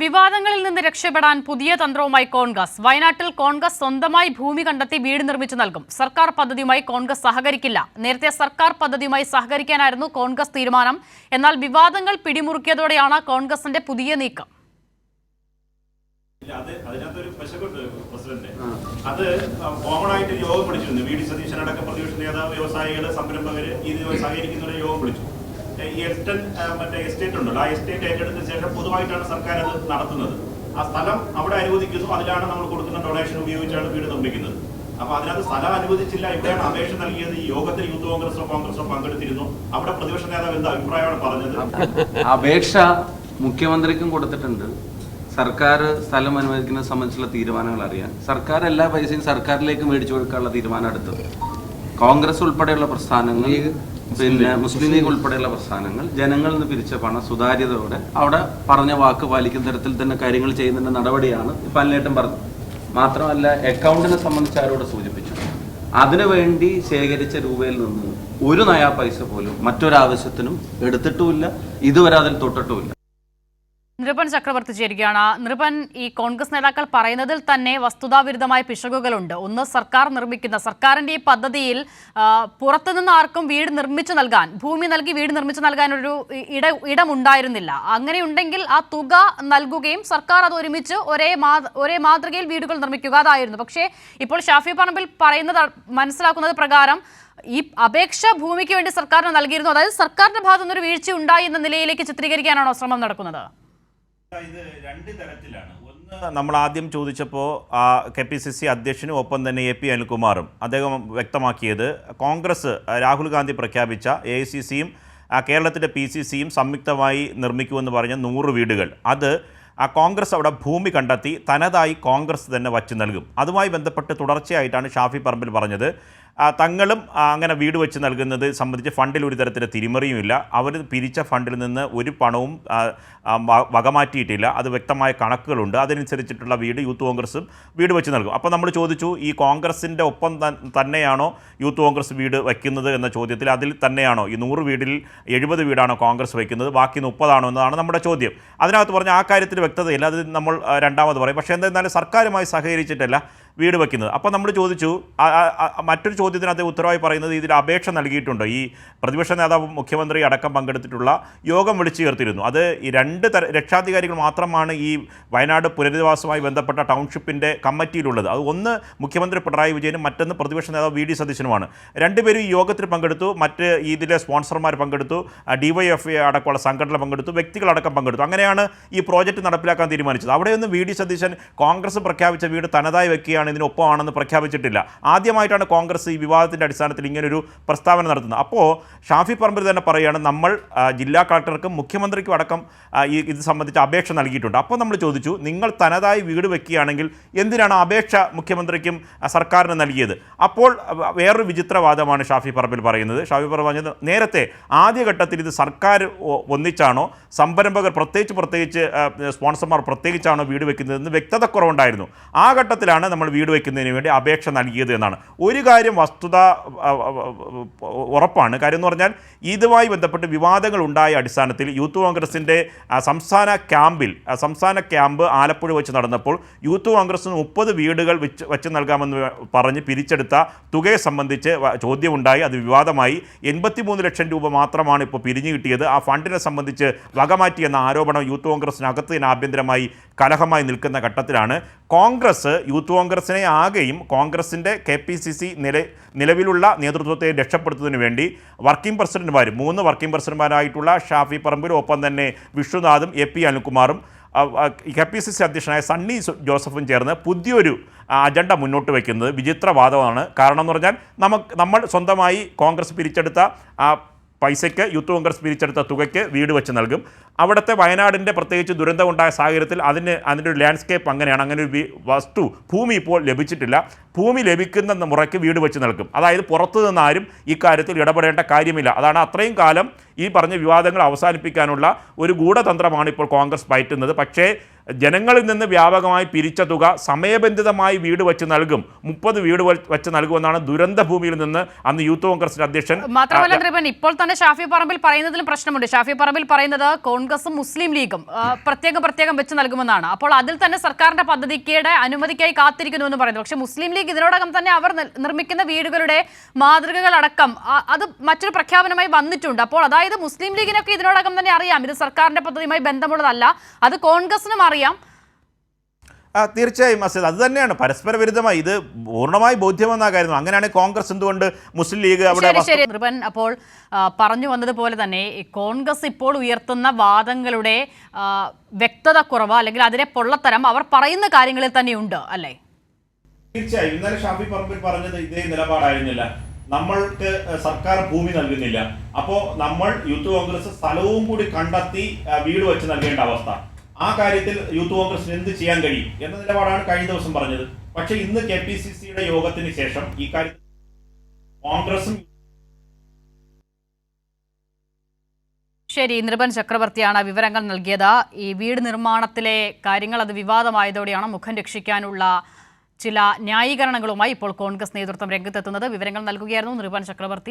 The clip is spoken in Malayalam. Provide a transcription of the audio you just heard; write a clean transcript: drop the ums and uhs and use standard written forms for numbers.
വിവാദങ്ങളിൽ നിന്ന് രക്ഷപ്പെടാൻ പുതിയ തന്ത്രവുമായി കോൺഗ്രസ്. വയനാട്ടിൽ കോൺഗ്രസ് സ്വന്തമായി ഭൂമി കണ്ടെത്തി വീട് നിർമ്മിച്ചു നൽകും. സർക്കാർ പദ്ധതിയുമായി കോൺഗ്രസ് സഹകരിക്കില്ല. നേരത്തെ സർക്കാർ പദ്ധതിയുമായി സഹകരിക്കാനായിരുന്നു കോൺഗ്രസ് തീരുമാനം. എന്നാൽ വിവാദങ്ങൾ പിടിമുറുക്കിയതോടെയാണ് കോൺഗ്രസിന്റെ പുതിയ നീക്കം. അത് കോമൺ ആയിട്ട് യോഗം വിളിച്ചിരുന്നു. വി ഡി സതീശനടക്കം പ്രതിപക്ഷ നേതാവ്, വ്യവസായികൾ, സംരംഭകർ ഇതിനുമായി സഹകരിക്കുന്ന യോഗം വിളിച്ചു. ഈ എസ്റ്റേറ്റ് ഉണ്ടല്ലോ, ആ എസ്റ്റേറ്റ് ഏറ്റെടുത്തതിന് ശേഷം പൊതുവായിട്ടാണ് സർക്കാർ അത് നടത്തുന്നത്. ആ സ്ഥലം അവിടെ അനുവദിക്കുന്നു, അതിലാണ് നമ്മൾ കൊടുക്കുന്ന ഡൊണേഷൻ ഉപയോഗിച്ചാണ് വീട് നിർമ്മിക്കുന്നത്. അപ്പൊ അതിനകത്ത് സ്ഥലം അനുവദിച്ചില്ല. ഇവിടെയാണ് അപേക്ഷ നൽകിയത്. ഈ യോഗത്തിൽ യൂത്ത് കോൺഗ്രസോ പങ്കെടുത്തിരുന്നു. അവിടെ പ്രതിപക്ഷ നേതാവ് എന്താ അഭിപ്രായമാണ് പറഞ്ഞത്? അപേക്ഷ മുഖ്യമന്ത്രിക്കും കൊടുത്തിട്ടുണ്ട്. സർക്കാർ സ്ഥലം അനുവദിക്കുന്നത് സംബന്ധിച്ചുള്ള തീരുമാനങ്ങൾ അറിയാൻ സർക്കാർ എല്ലാ പൈസയും സർക്കാരിലേക്ക് മേടിച്ചു കൊടുക്കാനുള്ള തീരുമാനം എടുത്തത്. കോൺഗ്രസ് ഉൾപ്പെടെയുള്ള പ്രസ്ഥാനങ്ങൾ, പിന്നെ മുസ്ലിം ലീഗ് ഉൾപ്പെടെയുള്ള പ്രസ്ഥാനങ്ങൾ ജനങ്ങളിൽ നിന്ന് പിരിച്ച പണം സുതാര്യതയോടെ അവിടെ പറഞ്ഞ വാക്ക് പാലിക്കുന്ന തരത്തിൽ തന്നെ കാര്യങ്ങൾ ചെയ്യുന്നതിന്റെ നടപടിയാണ് പല്ലേട്ടം പറഞ്ഞത്. മാത്രമല്ല, അക്കൗണ്ടിനെ സംബന്ധിച്ച് ആരോട് സൂചിപ്പിച്ചു, അതിനുവേണ്ടി ശേഖരിച്ച രൂപയിൽ നിന്ന് ഒരു നയാ പൈസ പോലും മറ്റൊരാവശ്യത്തിനും എടുത്തിട്ടുമില്ല, ഇതുവരെ അതിൽ തൊട്ടിട്ടുമില്ല. നൃപൻ ചക്രവർത്തി ചേരുകയാണ്. നൃപൻ, ഈ കോൺഗ്രസ് നേതാക്കൾ പറയുന്നതിൽ തന്നെ വസ്തുതാവിരുദ്ധമായ പിശകുകളുണ്ട്. ഒന്ന്, സർക്കാരിന്റെ ഈ പദ്ധതിയിൽ പുറത്തുനിന്ന് ആർക്കും വീട് നിർമ്മിച്ചു നൽകാൻ, ഭൂമി നൽകി വീട് നിർമ്മിച്ചു നൽകാൻ ഒരു ഇടമുണ്ടായിരുന്നില്ല. അങ്ങനെയുണ്ടെങ്കിൽ ആ തുക നൽകുകയും സർക്കാർ അത് ഒരുമിച്ച് ഒരേ മാതൃകയിൽ വീടുകൾ നിർമ്മിക്കുക, അതായിരുന്നു. പക്ഷേ ഇപ്പോൾ ഷാഫി പറമ്പിൽ പറയുന്നത് മനസ്സിലാക്കുന്നത് പ്രകാരം ഈ അപേക്ഷ ഭൂമിക്ക് വേണ്ടി സർക്കാരിന് നൽകിയിരുന്നു. അതായത് സർക്കാരിന്റെ ഭാഗത്തുനിന്ന് ഒരു വീഴ്ച ഉണ്ടായി എന്ന നിലയിലേക്ക് ചിത്രീകരിക്കാനാണോ ശ്രമം നടക്കുന്നത്? ഇത് രണ്ട് തരത്തിലാണ്. ഒന്ന്, നമ്മൾ ആദ്യം ചോദിച്ചപ്പോൾ KPCC അധ്യക്ഷനും ഒപ്പം തന്നെ AP അനിൽകുമാറും അദ്ദേഹം വ്യക്തമാക്കിയത്, കോൺഗ്രസ് രാഹുൽ ഗാന്ധി പ്രഖ്യാപിച്ച AICCയും കേരളത്തിൻ്റെ PCCയും സംയുക്തമായി നിർമ്മിക്കുമെന്ന് പറഞ്ഞ 100 വീടുകൾ, അത് കോൺഗ്രസ് അവിടെ ഭൂമി കണ്ടെത്തി തനതായി കോൺഗ്രസ് തന്നെ വച്ച് നൽകും. അതുമായി ബന്ധപ്പെട്ട് തുടർച്ചയായിട്ടാണ് ഷാഫി പറമ്പിൽ പറഞ്ഞത് തങ്ങളും അങ്ങനെ വീട് വെച്ച് നൽകുന്നത് സംബന്ധിച്ച് ഫണ്ടിൽ ഒരു തരത്തിലെ തിരിമറിയുമില്ല. അവർ പിരിച്ച ഫണ്ടിൽ നിന്ന് ഒരു പണവും വകമാറ്റിയിട്ടില്ല. അത് വ്യക്തമായ കണക്കുകളുണ്ട്. അതനുസരിച്ചിട്ടുള്ള വീട് യൂത്ത് കോൺഗ്രസും വീട് വെച്ച് നൽകും. അപ്പോൾ നമ്മൾ ചോദിച്ചു, ഈ കോൺഗ്രസിൻ്റെ ഒപ്പം തന്നെയാണോ യൂത്ത് കോൺഗ്രസ് വീട് വയ്ക്കുന്നത് എന്ന ചോദ്യത്തിൽ, അതിൽ തന്നെയാണോ ഈ 100 വീടിൽ 70 വീടാണോ കോൺഗ്രസ് വയ്ക്കുന്നത്, ബാക്കി 30 ആണോ എന്നതാണ് നമ്മുടെ ചോദ്യം. അതിനകത്ത് പറഞ്ഞ ആ കാര്യത്തിൽ വ്യക്തതയില്ല. അത് നമ്മൾ രണ്ടാമത് പറയും. പക്ഷേ എന്തായിരുന്നാലും സർക്കാരുമായി സഹകരിച്ചിട്ടല്ല വീട് വയ്ക്കുന്നത്. അപ്പോൾ നമ്മൾ ചോദിച്ചു, മറ്റൊരു ചോദ്യത്തിനകത്ത് ഉത്തരവായി പറയുന്നത്, ഇതിൽ അപേക്ഷ നൽകിയിട്ടുണ്ട്. ഈ പ്രതിപക്ഷ നേതാവ്, മുഖ്യമന്ത്രി അടക്കം പങ്കെടുത്തിട്ടുള്ള യോഗം വിളിച്ചു ചേർത്തിരുന്നു. അത് ഈ 2 രക്ഷാധികാരികൾ മാത്രമാണ് ഈ വയനാട് പുനരധിവാസവുമായി ബന്ധപ്പെട്ട ടൗൺഷിപ്പിൻ്റെ കമ്മിറ്റിയിലുള്ളത്. അത് ഒന്ന് മുഖ്യമന്ത്രി പിണറായി വിജയനും മറ്റൊന്ന് പ്രതിപക്ഷ നേതാവ് VD സതീശനുമാണ്. രണ്ടുപേരും ഈ യോഗത്തിൽ പങ്കെടുത്തു. മറ്റ് ഇതിലെ സ്പോൺസർമാർ പങ്കെടുത്തു, DYFI അടക്കമുള്ള സംഘടന പങ്കെടുത്തു, വ്യക്തികളടക്കം പങ്കെടുത്തു. അങ്ങനെയാണ് ഈ പ്രോജക്റ്റ് നടപ്പിലാക്കാൻ തീരുമാനിച്ചത്. അവിടെയൊന്നും VD സതീശൻ കോൺഗ്രസ് പ്രഖ്യാപിച്ച വീട് തനതായി വയ്ക്കുകയാണ്, ഇതിനൊപ്പമാണെന്ന് പ്രഖ്യാപിച്ചിട്ടില്ല. ആദ്യമായിട്ടാണ് കോൺഗ്രസ് ഈ വിവാദത്തിൻ്റെ അടിസ്ഥാനത്തിൽ ഇങ്ങനൊരു പ്രസ്താവന നടത്തുന്നത്. അപ്പോൾ ഷാഫി പറമ്പിൽ തന്നെ പറയുകയാണ്, നമ്മൾ ജില്ലാ കളക്ടർക്കും മുഖ്യമന്ത്രിക്കും അടക്കം ഇത് സംബന്ധിച്ച് അപേക്ഷ നൽകിയിട്ടുണ്ട്. അപ്പോൾ നമ്മൾ ചോദിച്ചു, നിങ്ങൾ തനതായി വീട് വയ്ക്കുകയാണെങ്കിൽ എന്തിനാണ് അപേക്ഷ മുഖ്യമന്ത്രിക്കും സർക്കാരിന് നൽകിയത്? അപ്പോൾ വേറൊരു വിചിത്രവാദമാണ് ഷാഫി പറമ്പിൽ പറയുന്നത്. ഷാഫി പറമ്പിൽ പറഞ്ഞത്, നേരത്തെ ആദ്യഘട്ടത്തിൽ ഇത് സർക്കാർ ഒന്നിച്ചാണോ, സംരംഭകർ പ്രത്യേകിച്ച് സ്പോൺസർമാർ പ്രത്യേകിച്ചാണോ വീട് വയ്ക്കുന്നതെന്ന് വ്യക്തത കുറവുണ്ടായിരുന്നു. ആ ഘട്ടത്തിലാണ് നമ്മൾ വീട് വയ്ക്കുന്നതിന് വേണ്ടി അപേക്ഷ നൽകിയത് എന്നാണ്. ഒരു കാര്യം വസ്തുത ഉറപ്പാണ്. കാര്യം എന്ന് പറഞ്ഞാൽ, ഇതുമായി ബന്ധപ്പെട്ട് വിവാദങ്ങൾ ഉണ്ടായ അടിസ്ഥാനത്തിൽ യൂത്ത് കോൺഗ്രസിൻ്റെ സംസ്ഥാന ക്യാമ്പ് ആലപ്പുഴ വെച്ച് നടന്നപ്പോൾ യൂത്ത് കോൺഗ്രസിന് 30 വീടുകൾ വെച്ച് നൽകാമെന്ന് പറഞ്ഞ് പിരിച്ചെടുത്ത തുകയെ സംബന്ധിച്ച് ചോദ്യമുണ്ടായി. അത് വിവാദമായി. 83 ലക്ഷം രൂപ മാത്രമാണ് ഇപ്പോൾ പിരിഞ്ഞു കിട്ടിയത്. ആ ഫണ്ടിനെ സംബന്ധിച്ച് വകമാറ്റിയെന്ന ആരോപണം യൂത്ത് കോൺഗ്രസിനകത്ത് തന്നെ ആഭ്യന്തരമായി കലഹമായി നിൽക്കുന്ന ഘട്ടത്തിലാണ് കോൺഗ്രസ് യൂത്ത് കോൺഗ്രസിനെ ആകെയും കോൺഗ്രസിൻ്റെ KPCC നിലവിലുള്ള നേതൃത്വത്തെ രക്ഷപ്പെടുത്തുന്നതിന് വേണ്ടി വർക്കിംഗ് പ്രസിഡന്റുമാരും 3 വർക്കിംഗ് പ്രസിഡന്റുമാരായിട്ടുള്ള ഷാഫി പറമ്പിലും ഒപ്പം തന്നെ വിഷ്ണുനാഥും AP അനിൽകുമാറും KPCC അധ്യക്ഷനായ സണ്ണി ജോസഫും ചേർന്ന് പുതിയൊരു അജണ്ട മുന്നോട്ട് വയ്ക്കുന്നത് വിചിത്രവാദമാണ്. കാരണം എന്ന് പറഞ്ഞാൽ, നമ്മൾ സ്വന്തമായി കോൺഗ്രസ് പിരിച്ചെടുത്ത പൈസയ്ക്ക്, യൂത്ത് കോൺഗ്രസ് പിരിച്ചെടുത്ത തുകയ്ക്ക് വീട് വെച്ച് നൽകും. അവിടുത്തെ വയനാടിൻ്റെ പ്രത്യേകിച്ച് ദുരന്തമുണ്ടായ സാഹചര്യത്തിൽ അതിൻ്റെ ഒരു ലാൻഡ്സ്കേപ്പ് അങ്ങനെയാണ്. അങ്ങനെ ഒരു ഭൂമി ഇപ്പോൾ ലഭിച്ചിട്ടില്ല. ഭൂമി ലഭിക്കുന്ന മുറയ്ക്ക് വീട് വെച്ച് നൽകും. അതായത് പുറത്തു നിന്നാരും ഇക്കാര്യത്തിൽ ഇടപെടേണ്ട കാര്യമില്ല. അതാണ് അത്രയും കാലം ഈ പറഞ്ഞ വിവാദങ്ങൾ അവസാനിപ്പിക്കാനുള്ള ഒരു ഗൂഢതന്ത്രമാണ് ഇപ്പോൾ കോൺഗ്രസ് പയറ്റുന്നത്. പക്ഷേ ജനങ്ങളിൽ നിന്ന് വ്യാപകമായി പിരിച്ച തുക സമയബന്ധിതമായി വീട് വെച്ച് നൽകും, 30 വീട് വെച്ച് നൽകുമെന്നാണ് ദുരന്ത ഭൂമിയിൽ നിന്ന് അന്ന് യൂത്ത് കോൺഗ്രസിന്റെ അധ്യക്ഷൻ. മാത്രമല്ല നൃപൻ, ഇപ്പോൾ തന്നെ ഷാഫി പറമ്പിൽ പറയുന്നതിലും പ്രശ്നമുണ്ട്. ഷാഫി പറമ്പിൽ പറയുന്നത് കോൺഗ്രസും മുസ്ലിം ലീഗും പ്രത്യേകം വെച്ച് നൽകുമെന്നാണ്. അപ്പോൾ അതിൽ തന്നെ സർക്കാരിന്റെ പദ്ധതിയുടെ അനുമതിക്കായി കാത്തിരിക്കുന്നു എന്ന് പറയുന്നത്. പക്ഷേ മുസ്ലിം ലീഗ് ഇതിനോടകം തന്നെ അവർ നിർമ്മിക്കുന്ന വീടുകളുടെ മാതൃകകളടക്കം അത് മറ്റൊരു പ്രഖ്യാപനമായി വന്നിട്ടുണ്ട്. അപ്പോൾ അതായത് മുസ്ലിം ലീഗിനൊക്കെ ഇതിനോടകം തന്നെ അറിയാം ഇത് സർക്കാരിന്റെ പദ്ധതിയുമായി ബന്ധമുള്ളതല്ല, അത് കോൺഗ്രസിനും അറിയാം. തീർച്ചയായും അസദ്, അത് തന്നെയാണ് പരസ്പര വിരുദ്ധമായി, ഇത് പൂർണ്ണമായി ബോധ്യമെന്ന കാര്യം. അങ്ങനെയാണെങ്കിൽ കോൺഗ്രസ് എന്തുകൊണ്ട് മുസ്ലിം ലീഗ് അവിടെ? ശരി നൃപൻ, അപ്പോൾ പറഞ്ഞു വന്നതുപോലെ തന്നെ കോൺഗ്രസ് ഇപ്പോൾ ഉയർത്തുന്ന വാദങ്ങളുടെ വ്യക്തത കുറവ് അല്ലെങ്കിൽ അതിലെ പൊള്ളത്തരം അവർ പറയുന്ന കാര്യങ്ങളിൽ തന്നെയുണ്ട് അല്ലേ? തീർച്ചയായും ഇന്നലെ ഷാഫി പറമ്പിൽ പറഞ്ഞത് ഇതേ നിലപാടായിരുന്നില്ല. നമ്മൾക്ക് സർക്കാർ ഭൂമി നൽകുന്നില്ല, അപ്പോൾ നമ്മൾ യൂത്ത് കോൺഗ്രസ് സ്ഥലവും കൂടി കണ്ടെത്തി വീട് വെച്ച് നൽകേണ്ട അവസ്ഥ. ആ കാര്യത്തിൽ യൂത്ത് കോൺഗ്രസിന് എന്ത് ചെയ്യാൻ കഴിയും എന്ന നിലപാടാണ് കഴിഞ്ഞ ദിവസം പറഞ്ഞത്. പക്ഷേ ഇന്ന് KPCCയുടെ യോഗത്തിന് ശേഷം ഈ കാര്യത്തിൽ കോൺഗ്രസും. ശരി, നൃപൻ ചക്രവർത്തിയാണ് വിവരങ്ങൾ നൽകിയത്. ഈ വീട് നിർമ്മാണത്തിലെ കാര്യങ്ങൾ അത് വിവാദമായതോടെയാണ് മുഖം രക്ഷിക്കാനുള്ള ചില ന്യായീകരണങ്ങളുമായി ഇപ്പോൾ കോൺഗ്രസ് നേതൃത്വം രംഗത്തെത്തുന്നത്. വിവരങ്ങൾ നൽകുകയായിരുന്നു നൃപൻ ചക്രവർത്തി.